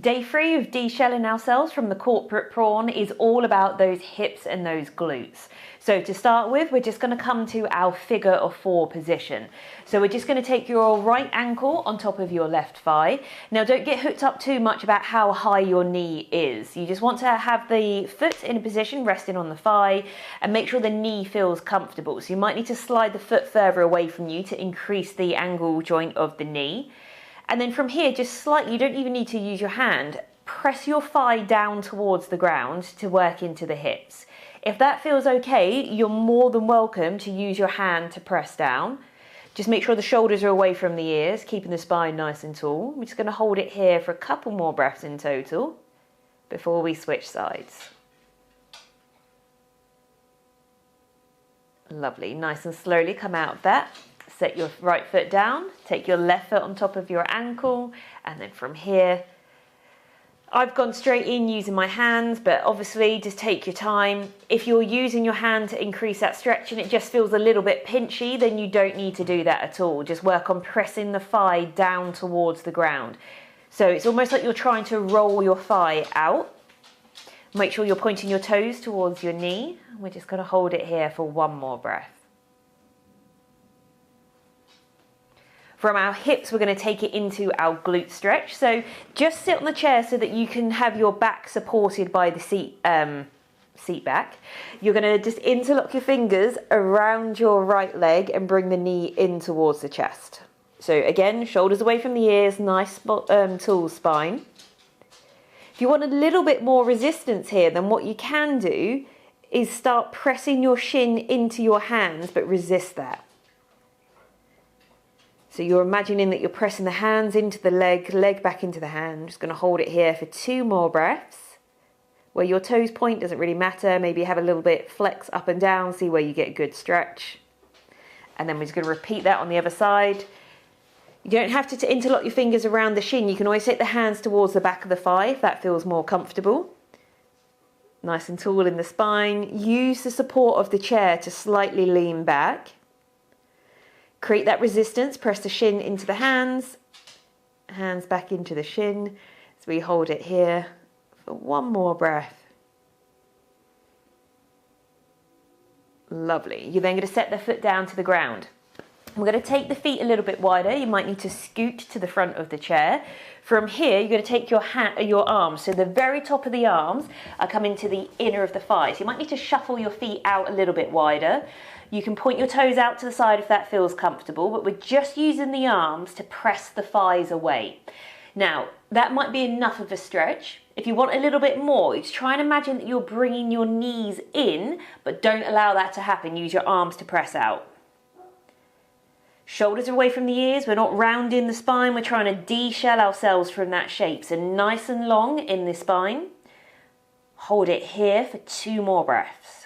Day 3 of de-shelling ourselves from the corporate prawn is all about those hips and those glutes. So to start with, we're just going to come to our figure of 4 position. So we're just going to take your right ankle on top of your left thigh. Now don't get hooked up too much about how high your knee is. You just want to have the foot in a position resting on the thigh and make sure the knee feels comfortable. So you might need to slide the foot further away from you to increase the angle joint of the knee. And then from here, just slightly, you don't even need to use your hand, press your thigh down towards the ground to work into the hips. If that feels okay, you're more than welcome to use your hand to press down. Just make sure the shoulders are away from the ears, keeping the spine nice and tall. We're just going to hold it here for a couple more breaths in total before we switch sides. Lovely, nice and slowly come out of that. Set your right foot down, take your left foot on top of your ankle, and then from here, I've gone straight in using my hands, but obviously just take your time. If you're using your hand to increase that stretch and it just feels a little bit pinchy, then you don't need to do that at all. Just work on pressing the thigh down towards the ground. So it's almost like you're trying to roll your thigh out. Make sure you're pointing your toes towards your knee. We're just going to hold it here for one more breath. From our hips, we're going to take it into our glute stretch. So just sit on the chair so that you can have your back supported by the seat back. You're going to just interlock your fingers around your right leg and bring the knee in towards the chest. So again, shoulders away from the ears, nice tall spine. If you want a little bit more resistance here, then what you can do is start pressing your shin into your hands, but resist that. So you're imagining that you're pressing the hands into the leg back into the hand. Just going to hold it here for 2 more breaths. Where your toes point doesn't really matter. Maybe have a little bit flex up and down, see where you get a good stretch. And then we're just going to repeat that on the other side. You don't have to interlock your fingers around the shin. You can always take the hands towards the back of the thigh if that feels more comfortable. Nice and tall in the spine. Use the support of the chair to slightly lean back. Create that resistance, press the shin into the hands back into the shin. So we hold it here for 1 more breath. Lovely. You're then going to set the foot down to the ground. We're going to take the feet a little bit wider. You might need to scoot to the front of the chair. From here, you're going to take your arms. So the very top of the arms are coming to the inner of the thighs. You might need to shuffle your feet out a little bit wider. You can point your toes out to the side if that feels comfortable, but we're just using the arms to press the thighs away. Now, that might be enough of a stretch. If you want a little bit more, just try and imagine that you're bringing your knees in, but don't allow that to happen. Use your arms to press out. Shoulders away from the ears. We're not rounding the spine. We're trying to de-shell ourselves from that shape. So nice and long in the spine. Hold it here for 2 more breaths.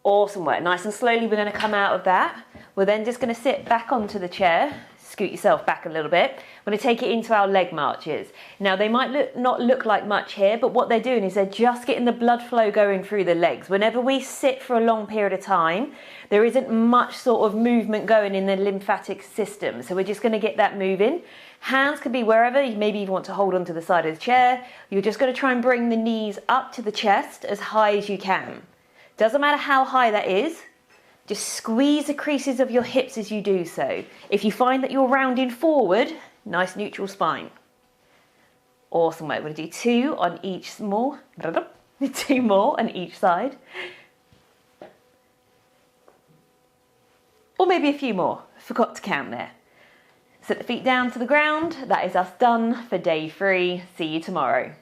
Awesome work. Nice and slowly we're going to come out of that. We're then just going to sit back onto the chair. Scoot yourself back a little bit. We're going to take it into our leg marches. Now they might not look like much here, but what they're doing is they're just getting the blood flow going through the legs. Whenever we sit for a long period of time, there isn't much sort of movement going in the lymphatic system. So we're just going to get that moving. Hands can be wherever. Maybe you want to hold onto the side of the chair. You're just going to try and bring the knees up to the chest as high as you can. Doesn't matter how high that is, just squeeze the creases of your hips as you do so. If you find that you're rounding forward, nice neutral spine. Awesome work. We're going to do 2 on each 2 more on each side. Or maybe a few more. Forgot to count there. Set the feet down to the ground. That is us done for day 3. See you tomorrow.